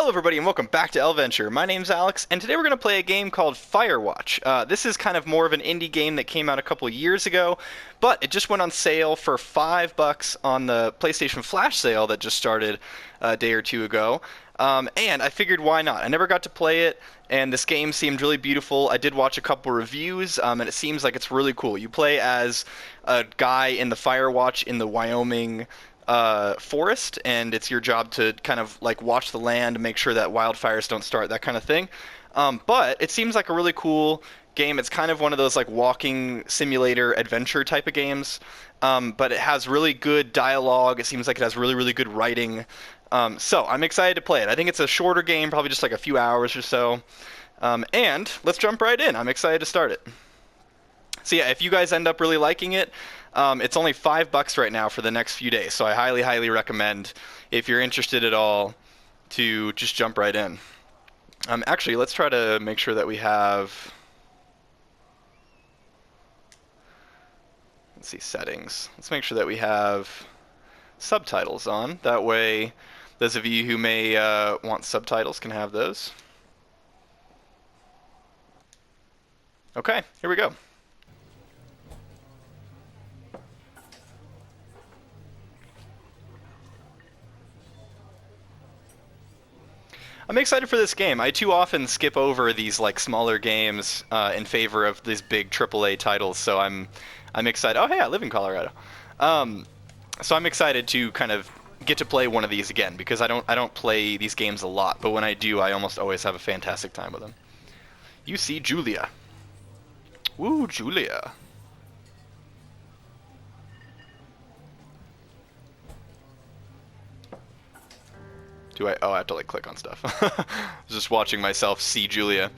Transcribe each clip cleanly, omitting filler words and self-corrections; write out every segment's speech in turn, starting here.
Hello everybody and welcome back to Elventure. My name's Alex, and today we're going to play a game called Firewatch. This is kind of more of an indie game that came out a couple years ago, but it just went on sale for $5 on the PlayStation Flash sale that just started a day or two ago. And I figured why not? I never got to play it, and this game seemed really beautiful. I did watch a couple reviews, and it seems like it's really cool. You play as a guy in the Firewatch in the Wyoming forest, and it's your job to kind of like watch the land, make sure that wildfires don't start, that kind of thing. But it seems like a really cool game. It's kind of one of those like walking simulator adventure type of games, but it has really good dialogue. It seems like it has really, really good writing. So I'm excited to play it. I think it's a shorter game, probably just like a few hours or so. And let's jump right in. I'm excited to start it. So yeah, if you guys end up really liking it, it's only $5 right now for the next few days. So I highly, highly recommend, if you're interested at all, to just jump right in. Actually, let's try to make sure that we have... Let's see, settings. Let's make sure that we have subtitles on. That way, those of you who may want subtitles can have those. Okay, here we go. I'm excited for this game. I too often skip over these like smaller games in favor of these big AAA titles, so I'm excited. Oh hey, I live in Colorado, so I'm excited to kind of get to play one of these again because I don't play these games a lot, but when I do, I almost always have a fantastic time with them. You see Julia. Woo, Julia. I have to like click on stuff. I was just watching myself see Julia.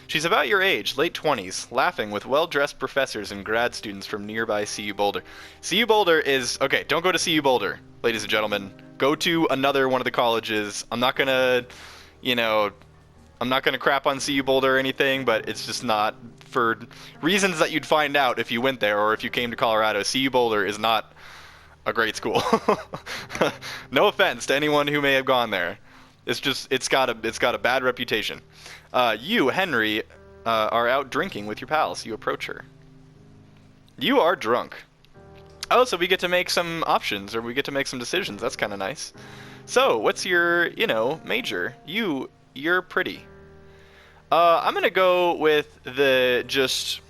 She's about your age, late 20s, laughing with well-dressed professors and grad students from nearby CU Boulder. CU Boulder is... Okay, don't go to CU Boulder, ladies and gentlemen. Go to another one of the colleges. I'm not gonna, I'm not gonna crap on CU Boulder or anything, but it's just not, for reasons that you'd find out if you went there or if you came to Colorado. CU Boulder is not a great school. No offense to anyone who may have gone there. It's just it's got a bad reputation. You, Henry, are out drinking with your pals. You approach her. You are drunk. Oh, so we get to make some options, or we get to make some decisions. That's kind of nice. So, what's your, major? You're pretty. I'm gonna go with the just...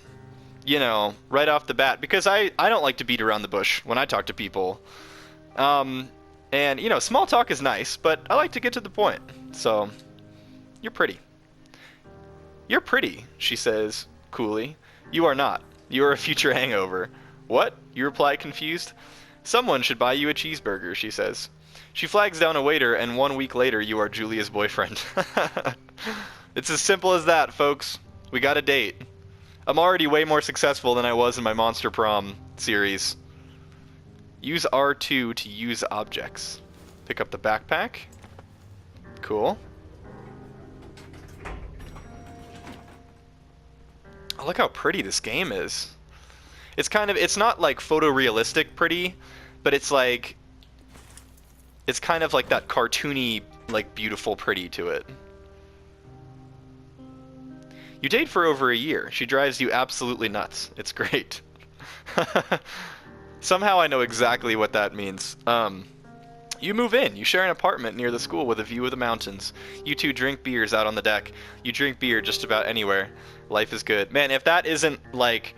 right off the bat, because I don't like to beat around the bush when I talk to people. And, small talk is nice, but I like to get to the point. So, you're pretty. You're pretty, she says, coolly. You are not. You are a future hangover. What? You reply confused. Someone should buy you a cheeseburger, she says. She flags down a waiter, and 1 week later, you are Julia's boyfriend. It's as simple as that, folks. We got a date. I'm already way more successful than I was in my Monster Prom series. Use R2 to use objects. Pick up the backpack. Cool. Oh, look how pretty this game is. It's not like photorealistic pretty, but it's like, it's kind of like that cartoony, like beautiful pretty to it. You date for over a year. She drives you absolutely nuts. It's great. Somehow I know exactly what that means. You move in. You share an apartment near the school with a view of the mountains. You two drink beers out on the deck. You drink beer just about anywhere. Life is good. Man, if that isn't like,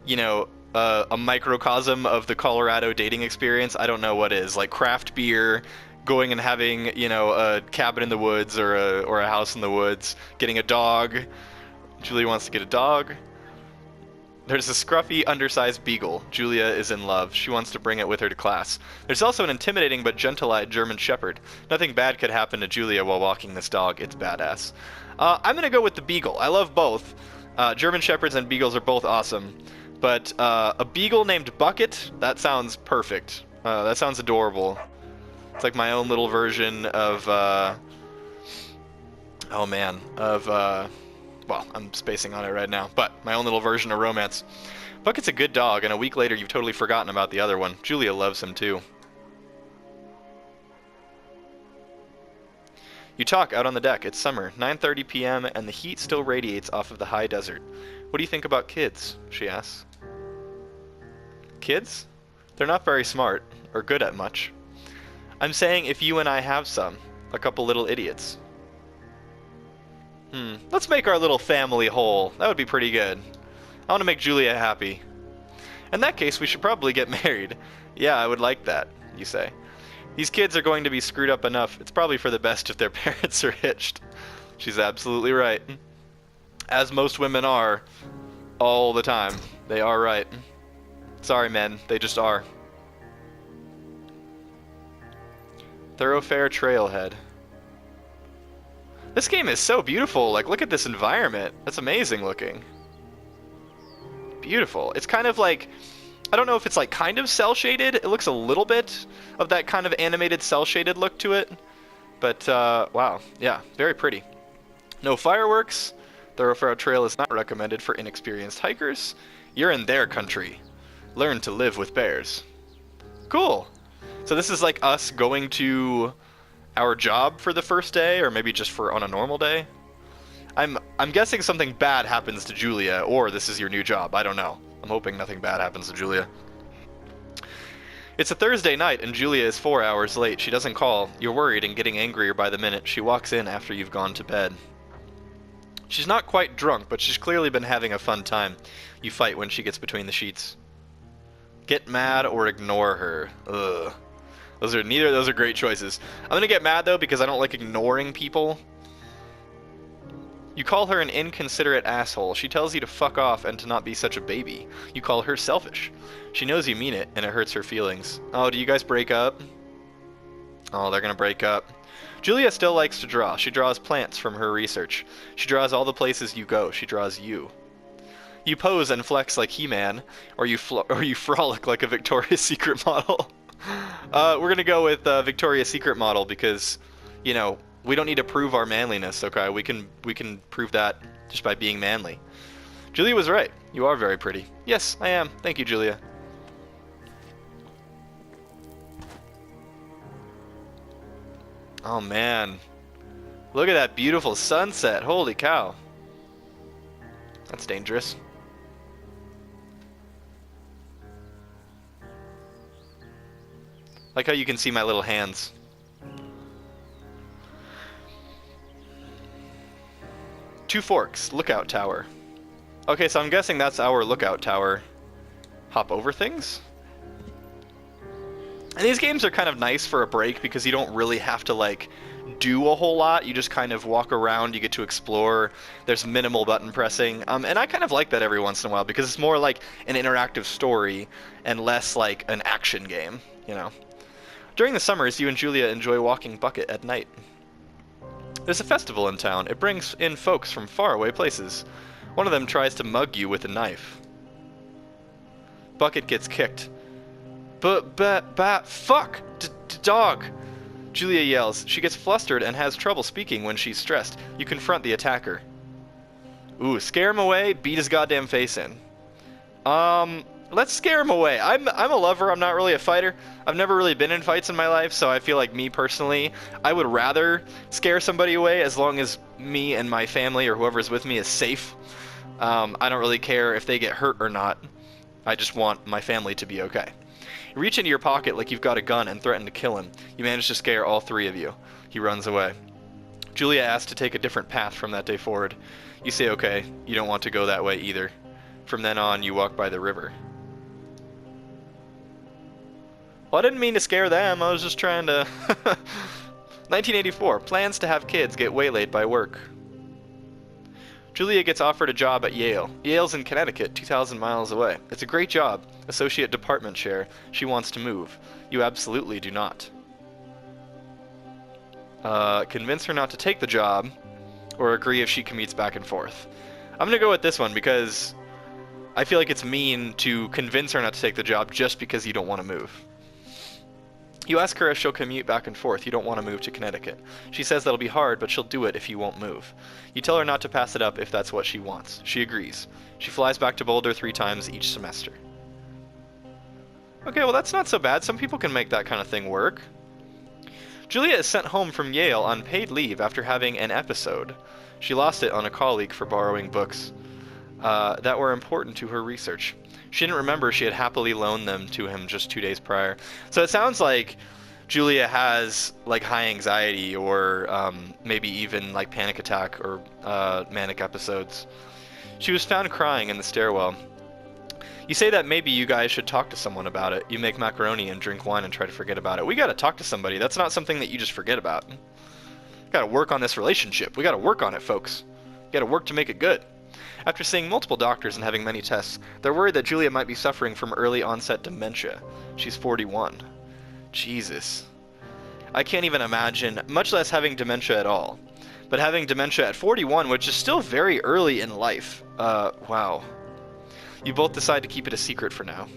a microcosm of the Colorado dating experience, I don't know what is. Like craft beer, going and having, a cabin in the woods or a house in the woods, getting a dog. Julia wants to get a dog. There's a scruffy, undersized beagle. Julia is in love. She wants to bring it with her to class. There's also an intimidating but gentle-eyed German Shepherd. Nothing bad could happen to Julia while walking this dog. It's badass. I'm gonna go with the beagle. I love both. German Shepherds and beagles are both awesome. But a beagle named Bucket, that sounds perfect. That sounds adorable. It's like my own little version of... well, I'm spacing on it right now, but my own little version of romance. Bucket's a good dog, and a week later you've totally forgotten about the other one. Julia loves him too. You talk out on the deck. It's summer, 9:30 p.m., and the heat still radiates off of the high desert. What do you think about kids? She asks. Kids? They're not very smart, or good at much. I'm saying if you and I have some, a couple little idiots. Let's make our little family whole. That would be pretty good. I want to make Julia happy. In that case, we should probably get married. Yeah, I would like that, you say. These kids are going to be screwed up enough. It's probably for the best if their parents are hitched. She's absolutely right. As most women are, all the time. They are right. Sorry, men. They just are. Thoroughfare Trailhead. This game is so beautiful. Like, look at this environment. That's amazing looking. Beautiful. It's kind of like, I don't know if it's like kind of cel-shaded. It looks a little bit of that kind of animated cel-shaded look to it. But, wow. Yeah, very pretty. No fireworks. Thoroughfare Trail is not recommended for inexperienced hikers. You're in their country. Learn to live with bears. Cool. So this is like us going to our job for the first day, or maybe just for on a normal day. I'm guessing something bad happens to Julia, or this is your new job. I don't know. I'm hoping nothing bad happens to Julia. It's a Thursday night, and Julia is 4 hours late. She doesn't call. You're worried and getting angrier by the minute. She walks in after you've gone to bed. She's not quite drunk, but she's clearly been having a fun time. You fight when she gets between the sheets. Get mad or ignore her. Ugh. Neither of those are great choices. I'm gonna get mad though because I don't like ignoring people. You call her an inconsiderate asshole. She tells you to fuck off and to not be such a baby. You call her selfish. She knows you mean it, and it hurts her feelings. Oh, do you guys break up? Oh, they're gonna break up. Julia still likes to draw. She draws plants from her research. She draws all the places you go. She draws you. You pose and flex like He-Man, or you frolic like a Victoria's Secret model. We're gonna go with Victoria's Secret model because, you know, we don't need to prove our manliness. Okay, we can prove that just by being manly. Julia was right. You are very pretty. Yes, I am. Thank you, Julia. Oh man, look at that beautiful sunset. Holy cow. That's dangerous. Like how you can see my little hands. Two Forks, Lookout Tower. Okay, so I'm guessing that's our lookout tower. Hop over things? And these games are kind of nice for a break because you don't really have to, like, do a whole lot. You just kind of walk around, you get to explore. There's minimal button pressing. And I kind of like that every once in a while because it's more like an interactive story and less like an action game, you know. During the summers, you and Julia enjoy walking Bucket at night. There's a festival in town. It brings in folks from faraway places. One of them tries to mug you with a knife. Bucket gets kicked. Fuck! Dog! Julia yells. She gets flustered and has trouble speaking when she's stressed. You confront the attacker. Ooh, scare him away, beat his goddamn face in. Let's scare him away. I'm a lover, I'm not really a fighter. I've never really been in fights in my life, so I feel like me personally, I would rather scare somebody away as long as me and my family or whoever's with me is safe. I don't really care if they get hurt or not. I just want my family to be okay. You reach into your pocket like you've got a gun and threaten to kill him. You manage to scare all three of you. He runs away. Julia asks to take a different path from that day forward. You say okay, you don't want to go that way either. From then on, you walk by the river. Well, I didn't mean to scare them, I was just trying to... 1984, plans to have kids get waylaid by work. Julia gets offered a job at Yale. Yale's in Connecticut, 2,000 miles away. It's a great job. Associate department chair. She wants to move. You absolutely do not. Convince her not to take the job, or agree if she commutes back and forth. I'm gonna go with this one because I feel like it's mean to convince her not to take the job just because you don't want to move. You ask her if she'll commute back and forth. You don't want to move to Connecticut. She says that'll be hard, but she'll do it if you won't move. You tell her not to pass it up if that's what she wants. She agrees. She flies back to Boulder 3 times each semester. Okay, well that's not so bad. Some people can make that kind of thing work. Julia is sent home from Yale on paid leave after having an episode. She lost it on a colleague for borrowing books that were important to her research. She didn't remember she had happily loaned them to him just 2 days prior. So it sounds like Julia has like high anxiety or maybe even like panic attack or manic episodes. She was found crying in the stairwell. You say that maybe you guys should talk to someone about it. You make macaroni and drink wine and try to forget about it. We gotta talk to somebody. That's not something that you just forget about. Gotta work on this relationship. We gotta work on it, folks. Gotta work to make it good. After seeing multiple doctors and having many tests, they're worried that Julia might be suffering from early onset dementia. She's 41. Jesus. I can't even imagine, much less having dementia at all. But having dementia at 41, which is still very early in life. Wow. You both decide to keep it a secret for now.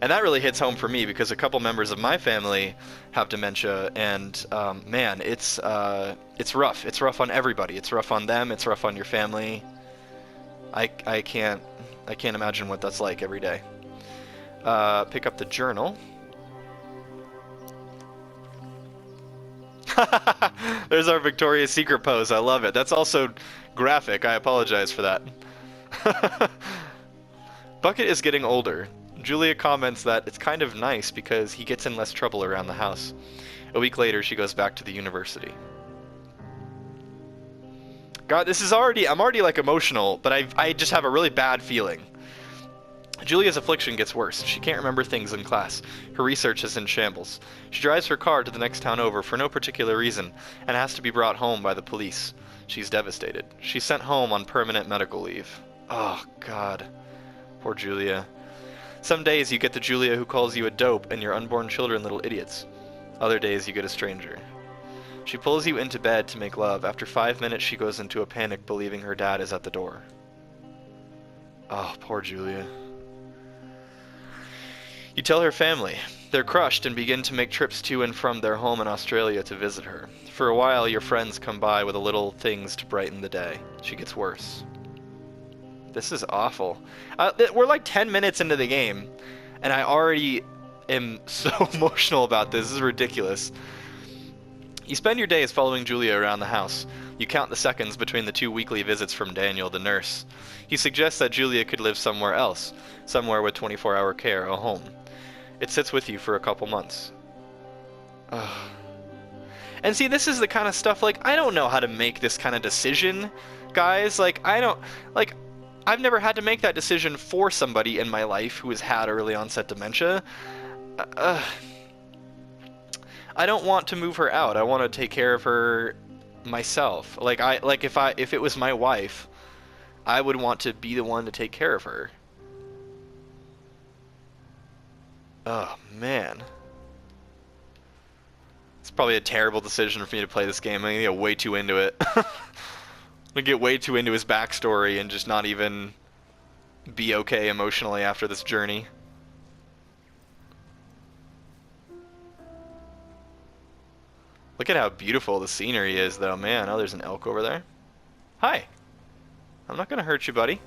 And that really hits home for me because a couple members of my family have dementia, and man, it's rough. It's rough on everybody. It's rough on them. It's rough on your family. I can't imagine what that's like every day. Pick up the journal. There's our Victoria's Secret pose. I love it. That's also graphic. I apologize for that. Bucket is getting older. Julia comments that it's kind of nice because he gets in less trouble around the house. A week later, she goes back to the university. God, I'm already like emotional, but I just have a really bad feeling. Julia's affliction gets worse. She can't remember things in class. Her research is in shambles. She drives her car to the next town over for no particular reason and has to be brought home by the police. She's devastated. She's sent home on permanent medical leave. Oh, God. Poor Julia. Some days you get the Julia who calls you a dope and your unborn children little idiots. Other days you get a stranger. She pulls you into bed to make love. After 5 minutes she goes into a panic believing her dad is at the door. Oh, poor Julia. You tell her family. They're crushed and begin to make trips to and from their home in Australia to visit her. For a while your friends come by with a little things to brighten the day. She gets worse. This is awful. We're like 10 minutes into the game, and I already am so emotional about this. This is ridiculous. You spend your days following Julia around the house. You count the seconds between the 2 weekly visits from Daniel, the nurse. He suggests that Julia could live somewhere else, somewhere with 24-hour care, a home. It sits with you for a couple months. Ugh. And see, this is the kind of stuff, like, I don't know how to make this kind of decision, guys. Like, I've never had to make that decision for somebody in my life who has had early onset dementia. I don't want to move her out. I want to take care of her myself. If it was my wife, I would want to be the one to take care of her. Oh, man. It's probably a terrible decision for me to play this game. I'm gonna get way too into it. I'm gonna get way too into his backstory and just not even be okay emotionally after this journey. Look at how beautiful the scenery is, though, man. Oh, there's an elk over there. Hi. I'm not gonna hurt you, buddy.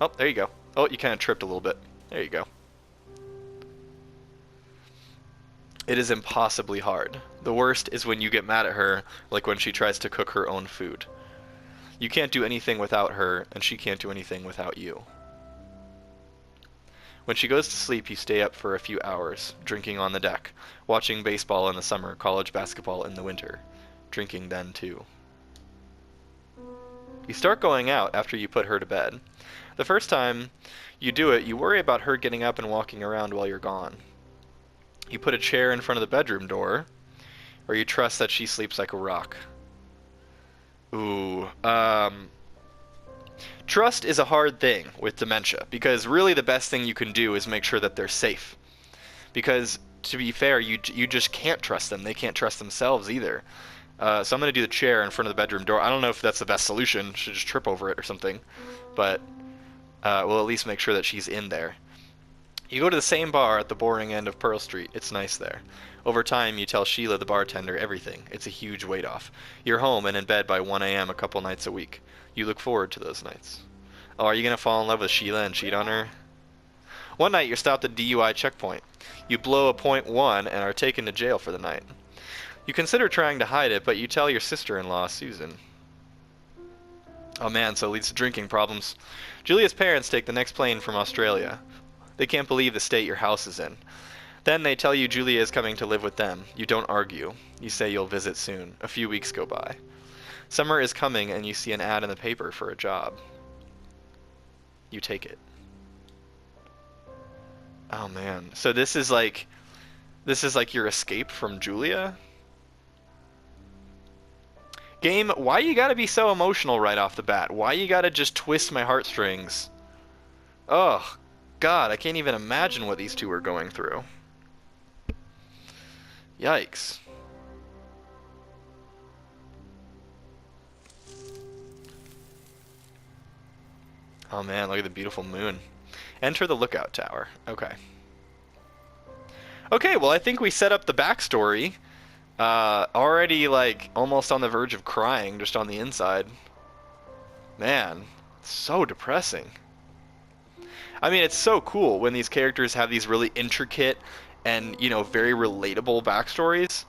Oh, there you go. Oh, you kind of tripped a little bit. There you go. It is impossibly hard. The worst is when you get mad at her, like when she tries to cook her own food. You can't do anything without her, and she can't do anything without you. When she goes to sleep, you stay up for a few hours, drinking on the deck, watching baseball in the summer, college basketball in the winter, drinking then too. You start going out after you put her to bed. The first time you do it, you worry about her getting up and walking around while you're gone. You put a chair in front of the bedroom door, or you trust that she sleeps like a rock. Ooh, trust is a hard thing with dementia, because really the best thing you can do is make sure that they're safe. Because, to be fair, you just can't trust them. They can't trust themselves either. So I'm going to do the chair in front of the bedroom door. I don't know if that's the best solution. Should just trip over it or something. But we'll at least make sure that she's in there. You go to the same bar at the boring end of Pearl Street. It's nice there. Over time, you tell Sheila, the bartender, everything. It's a huge weight off. You're home and in bed by 1 a.m. a couple nights a week. You look forward to those nights. Oh, are you going to fall in love with Sheila and cheat on her? One night you're stopped at DUI checkpoint. You blow a .1 and are taken to jail for the night. You consider trying to hide it, but you tell your sister-in-law, Susan. Oh man, so it leads to drinking problems. Julia's parents take the next plane from Australia. They can't believe the state your house is in. Then they tell you Julia is coming to live with them. You don't argue. You say you'll visit soon. A few weeks go by. Summer is coming and you see an ad in the paper for a job. You take it. Oh man. So this is like your escape from Julia? Game, why you gotta be so emotional right off the bat? Why you gotta just twist my heartstrings? Oh, God, I can't even imagine what these two are going through. Yikes. Oh man, look at the beautiful moon. Enter the lookout tower. Okay. Okay, well I think we set up the backstory. Already like almost on the verge of crying just on the inside. Man, so depressing. I mean, it's so cool when these characters have these really intricate and, you know, very relatable backstories.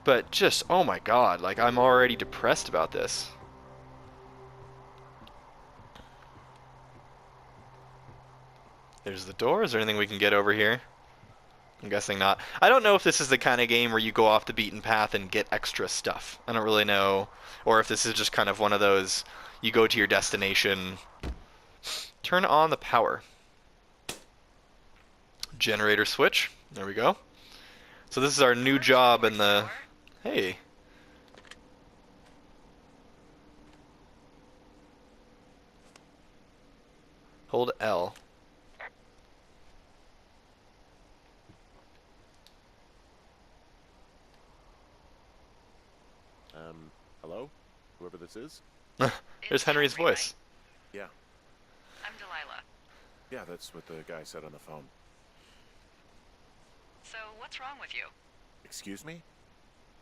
But just, oh my god, like I'm already depressed about this. There's the door. Is there anything we can get over here? I'm guessing not. I don't know if this is the kind of game where you go off the beaten path and get extra stuff. I don't really know. Or if this is just kind of one of those, you go to your destination. Turn on the power. Generator switch. There we go. So this is our new job in the... Hey. Hold L. Hello? Whoever this is? There's Henry's voice. Yeah. I'm Delilah. Yeah, that's what the guy said on the phone. So, what's wrong with you? Excuse me?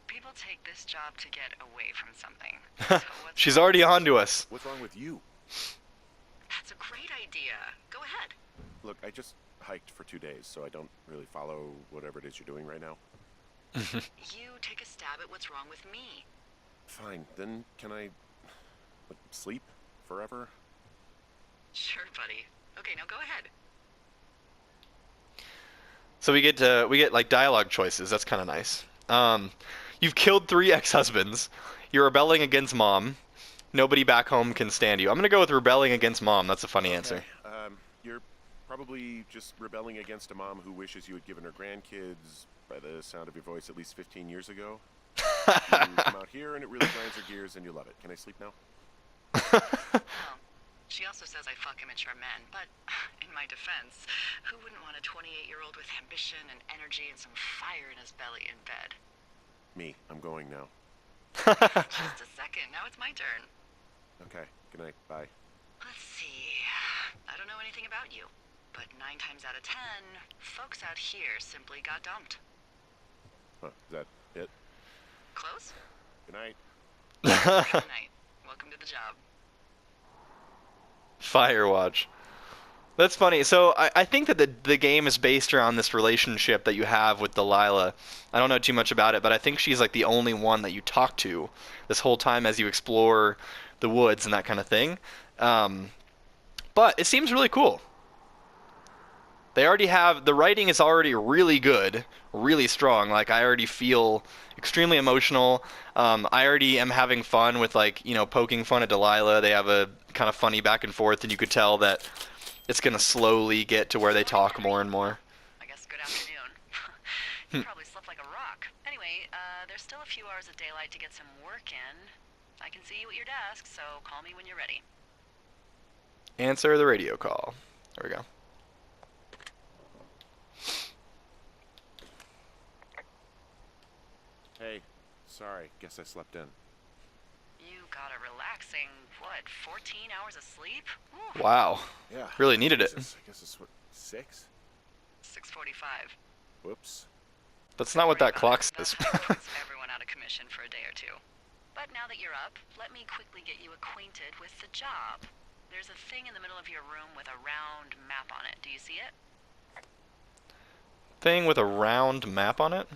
People take this job to get away from something. So She's already on to us. What's wrong with you? That's a great idea. Go ahead. Look, I just hiked for 2 days, so I don't really follow whatever it is you're doing right now. You take a stab at what's wrong with me. Fine, then can I... like, sleep? Forever? Sure, buddy. Okay, now go ahead. So we get like dialogue choices. That's kind of nice. You've killed 3 ex-husbands. You're rebelling against mom. Nobody back home can stand you. I'm gonna go with rebelling against mom. That's a funny answer. You're probably just rebelling against a mom who wishes you had given her grandkids, by the sound of your voice, at least 15 years ago. You come out here and it really grinds your gears and you love it. Can I sleep now? Well, she also says I fuck immature men, but in my defense, who wouldn't want a 28-year-old with ambition and energy and some fire in his belly in bed? Me. I'm going now. Just a second. Now it's my turn. Okay. Good night. Bye. Let's see. I don't know anything about you, but 9 times out of 10, folks out here simply got dumped. Huh. Is that it? Close? Good night. Good night. Welcome to the job. Firewatch. That's funny. So I think that the game is based around this relationship that you have with Delilah. I don't know too much about it, but I think she's like the only one that you talk to this whole time as you explore the woods and that kind of thing. But it seems really cool. They already have, the writing is already really good, really strong. Like I already feel extremely emotional. I already am having fun with like, you know, poking fun at Delilah. They have a kind of funny back and forth, and you could tell that it's going to slowly get to where they talk more and more. I guess good afternoon. You probably slept like a rock. Anyway, there's still a few hours of daylight to get some work in. I can see you at your desk, so call me when you're ready. Answer the radio call. There we go. Hey. Sorry. Guess I slept in. You got a relaxing, what, 14 hours of sleep? Ooh. Wow. Yeah. Really needed it. Jesus, I guess it's what, 6? 6:45. Whoops. That's not what that clock says. That puts everyone out of commission for a day or two. But now that you're up, let me quickly get you acquainted with the job. There's a thing in the middle of your room with a round map on it. Do you see it? thing with a round map on it?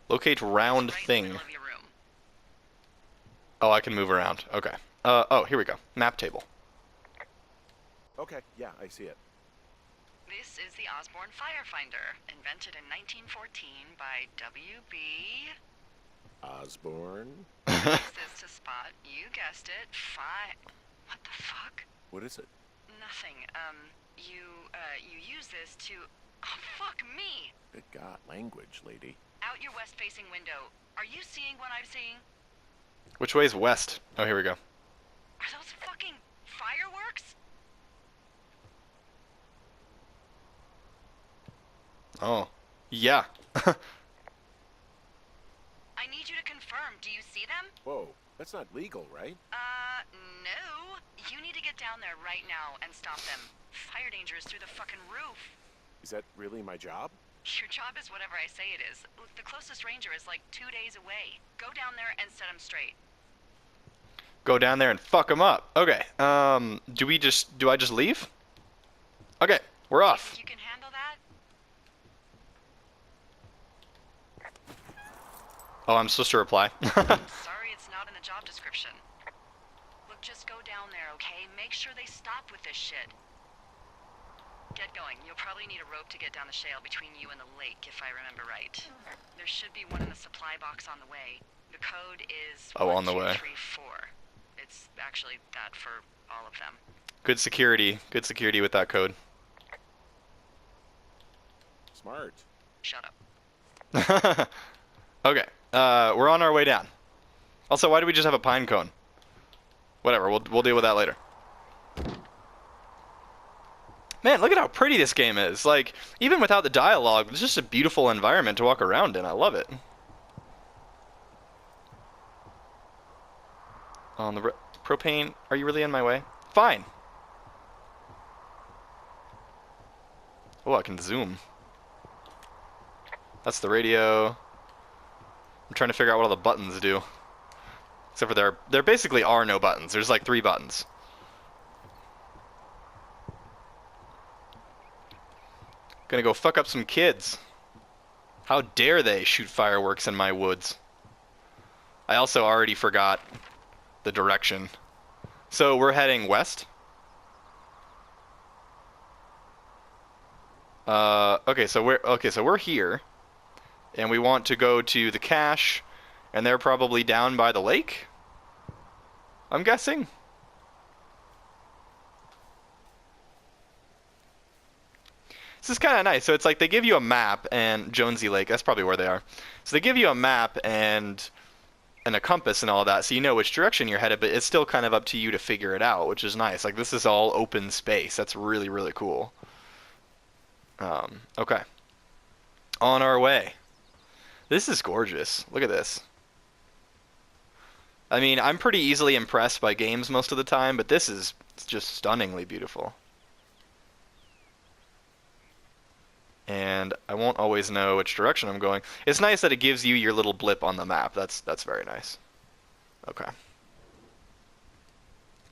Locate round Right in the thing. middle of your room. Oh, I can move around. Okay. Oh, here we go. Map table. Okay, yeah, I see it. This is the Osborne Firefinder, invented in 1914 by W.B. Osborne? This is to spot, you guessed it, What the fuck? What is it? Nothing. You use this to... Oh, fuck me! Good God, language, lady. Out your west-facing window. Are you seeing what I'm seeing? Which way is west? Oh, here we go. Are those fucking fireworks? Oh. Yeah. I need you to confirm. Do you see them? Whoa, that's not legal, right? No. You need to get down there right now and stop them. Fire danger is through the fucking roof. Is that really my job? Your job is whatever I say it is. Look, the closest ranger is like 2 days away. Go down there and set him straight. Go down there and fuck them up. Okay. Do I just leave? Okay, we're You off. think you can handle that? Oh, I'm supposed to reply. Sorry, it's not in the job description. Look, just go down there, okay? Make sure they stop with this shit. Get going. You'll probably need a rope to get down the shale between you and the lake, if I remember right. There should be one in the supply box on the way. The code is Oh, on the way. 1234. It's actually that for all of them. Good security. Good security with that code. Smart. Shut up. Okay. We're on our way down. Also, why do we just have a pine cone? Whatever, we'll deal with that later. Man, look at how pretty this game is. Like, even without the dialogue, it's just a beautiful environment to walk around in. I love it. On the propane, are you really in my way? Fine. Oh, I can zoom. That's the radio. I'm trying to figure out what all the buttons do. Except for there basically are no buttons. There's like 3 buttons. Gonna go fuck up some kids. How dare they shoot fireworks in my woods? I also already forgot the direction. So we're heading west. Okay, so we're here, and we want to go to the cache, and they're probably down by the lake, I'm guessing. This is kind of nice. So it's like they give you a map, and Jonesy Lake, that's probably where they are. So they give you a map and a compass and all of that, so you know which direction you're headed, but it's still kind of up to you to figure it out, which is nice. Like, this is all open space. That's really, really cool. Okay. On our way. This is gorgeous. Look at this. I mean, I'm pretty easily impressed by games most of the time, but this is just stunningly beautiful. And I won't always know which direction I'm going. It's nice that it gives you your little blip on the map. That's very nice. Okay. Is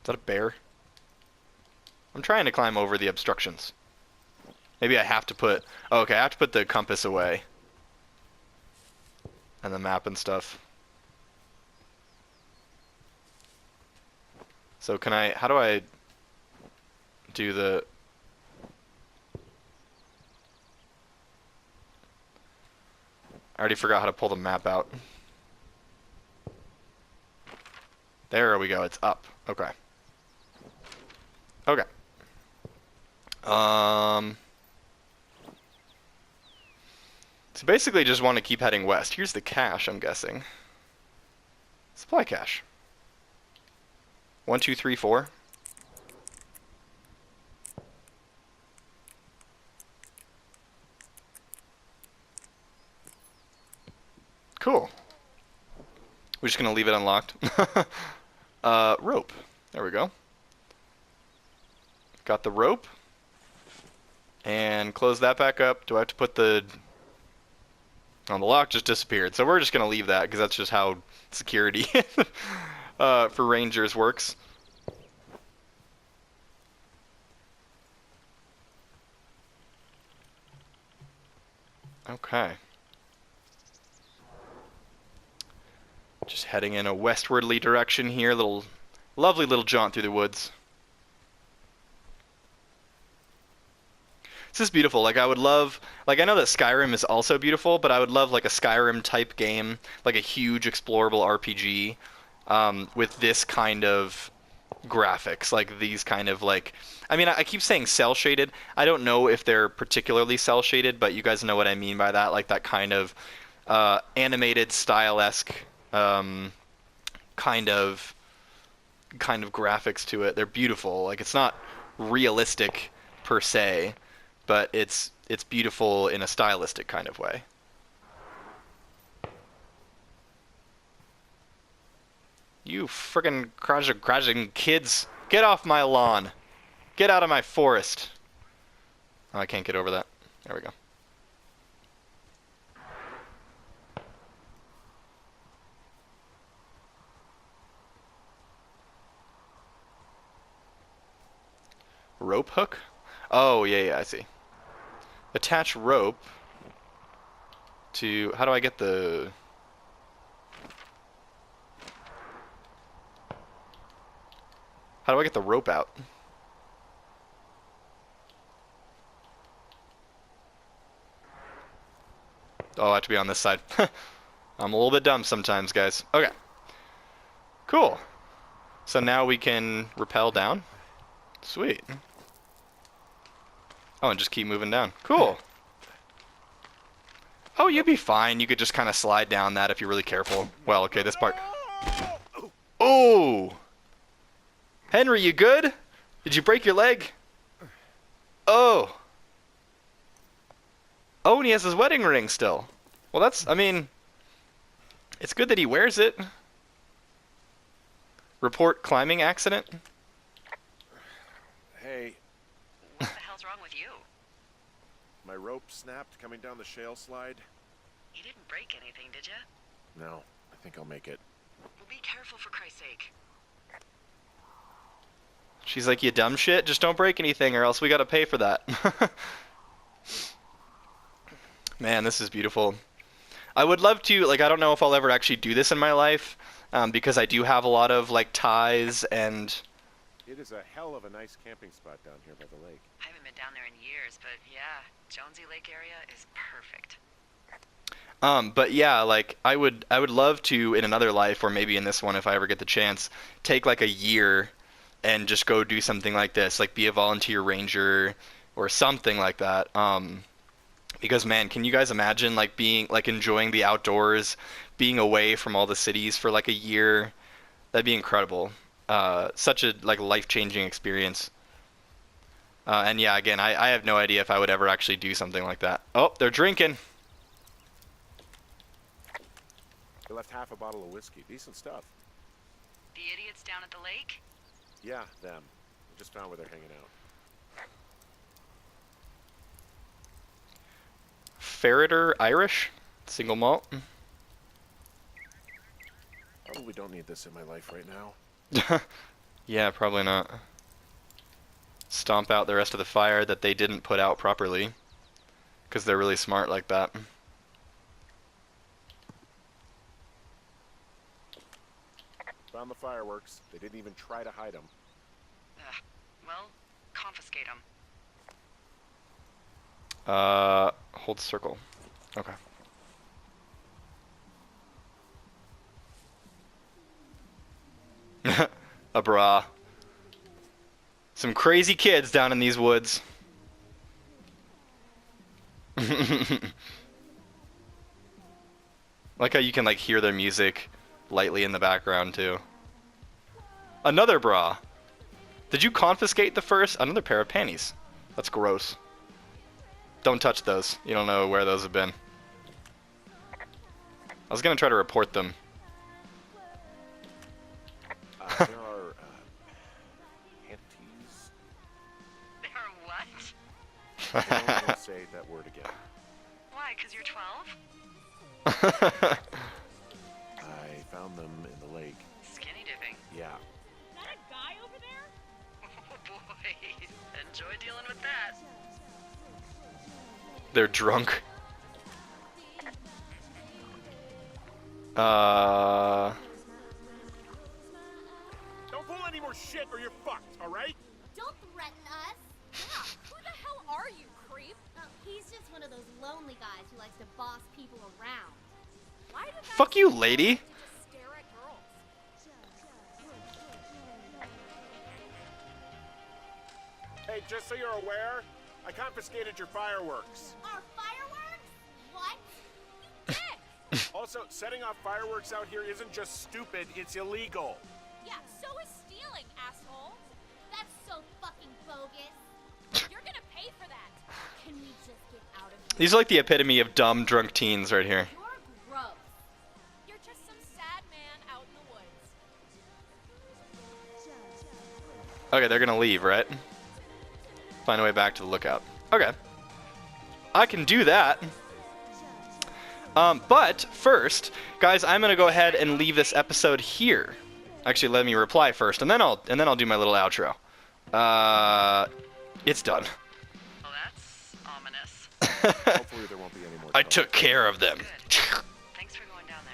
that a bear? I'm trying to climb over the obstructions. Maybe I have to put... Oh, okay, I have to put the compass away. And the map and stuff. So can I... How do I do the... I already forgot how to pull the map out. There we go, it's up. Okay. Okay. So basically just want to keep heading west. Here's the cache, I'm guessing. Supply cache. 1, 2, 3, 4. Cool. We're just gonna leave it unlocked. Rope. There we go. Got the rope. And close that back up. Do I have to put the... Oh, the lock just disappeared. So we're just gonna leave that because that's just how security for rangers works. Okay. Just heading in a westwardly direction here. Lovely little jaunt through the woods. This is beautiful. Like, I would love, like, I know that Skyrim is also beautiful, but I would love like a Skyrim type game, like a huge explorable RPG, with this kind of graphics, like these kind of like, I mean, I keep saying cell shaded. I don't know if they're particularly cell shaded, but you guys know what I mean by that, like that kind of animated style-esque kind of graphics to it. They're beautiful. Like, it's not realistic per se, but it's beautiful in a stylistic kind of way. You frickin' crashing kids, get off my lawn. Get out of my forest. Oh, I can't get over that. There we go. Rope hook? Oh, yeah, I see. Attach rope to... How do I get the... How do I get the rope out? Oh, I have to be on this side. I'm a little bit dumb sometimes, guys. Okay. Cool. So now we can rappel down. Sweet. Oh, and just keep moving down. Cool. Oh, you'd be fine. You could just kind of slide down that if you're really careful. Well, okay, this part... Oh! Henry, you good? Did you break your leg? Oh. Oh, and he has his wedding ring still. Well, that's, I mean, it's good that he wears it. Report climbing accident. Hey, What the hell's wrong with you? my rope snapped coming down the shale slide. You didn't break anything, did you? No, I think I'll make it. Well, be careful for Christ's sake. She's like, you dumb shit, just don't break anything or else we gotta pay for that. Man, this is beautiful. I would love to, like, I don't know if I'll ever actually do this in my life, because I do have a lot of, like, ties and... It is a hell of a nice camping spot down here by the lake. I haven't been down there in years, but yeah, Jonesy Lake area is perfect. But yeah, like, I would love to, in another life, or maybe in this one if I ever get the chance, take, like, a year and just go do something like this, like be a volunteer ranger or something like that. Because man, can you guys imagine like being like enjoying the outdoors, being away from all the cities for like a year? That'd be incredible. Such a like life-changing experience. And yeah, again, I have no idea if I would ever actually do something like that. Oh, they're drinking. They left half a bottle of whiskey. Decent stuff. The idiots down at the lake? Yeah, them. I just found where they're hanging out. Ferreter Irish, single malt. Probably don't need this in my life right now. Yeah, probably not. Stomp out the rest of the fire that they didn't put out properly, because they're really smart like that. Found the fireworks. They didn't even try to hide them. Well, confiscate them. Hold circle. Okay. A bra. Some crazy kids down in these woods. Like how you can like hear their music lightly in the background too. Another bra. Did you confiscate the first? Another pair of panties. That's gross. Don't touch those. You don't know where those have been. I was gonna try to report them. There are, panties. They are what? Don't say that word again. Why, 'cause you're 12? I found them in the lake. Skinny dipping. Yeah. Is that a guy over there? Oh boy, enjoy dealing with that. They're drunk. Don't pull any more shit or you're fucked, alright? Don't threaten us. Yeah, who the hell are you, creep? Oh, he's just one of those lonely guys who likes to boss people around. Why do guys Fuck you, lady. just stare at girls? Hey, just so you're aware, I confiscated your fireworks. Our fireworks? What? Dick! Also, setting off fireworks out here isn't just stupid, it's illegal. Yeah, so is stealing, asshole. That's so fucking bogus. You're gonna pay for that. Can we just get out of here? These are like the epitome of dumb drunk teens right here. You're gross. You're just some sad man out in the woods. Okay, they're gonna leave, right? Find a way back to the lookout. Okay. I can do that. But first, guys, I'm gonna go ahead and leave this episode here. Actually, let me reply first, and then I'll do my little outro. It's done. Well, that's ominous. Hopefully there won't be any more I trouble. took care of them. Good. Thanks for going down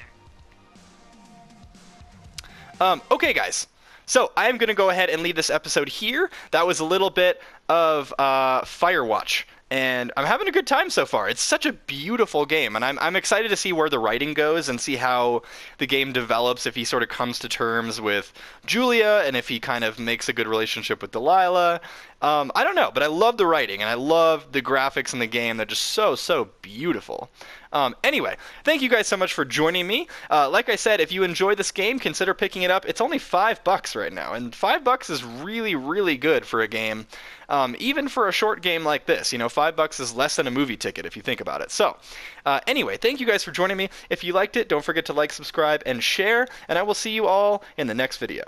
there. Okay, guys. So I'm gonna go ahead and leave this episode here. That was a little bit of Firewatch, and I'm having a good time so far. It's such a beautiful game, and I'm excited to see where the writing goes and see how the game develops. If he sort of comes to terms with Julia, and if he kind of makes a good relationship with Delilah. I don't know, but I love the writing, and I love the graphics in the game. They're just so beautiful. Anyway, thank you guys so much for joining me. Like I said, if you enjoy this game, consider picking it up. It's only $5 right now, and $5 is really good for a game. Even for a short game like this, you know, $5 is less than a movie ticket if you think about it. So, anyway, thank you guys for joining me. If you liked it, don't forget to like, subscribe, and share, and I will see you all in the next video.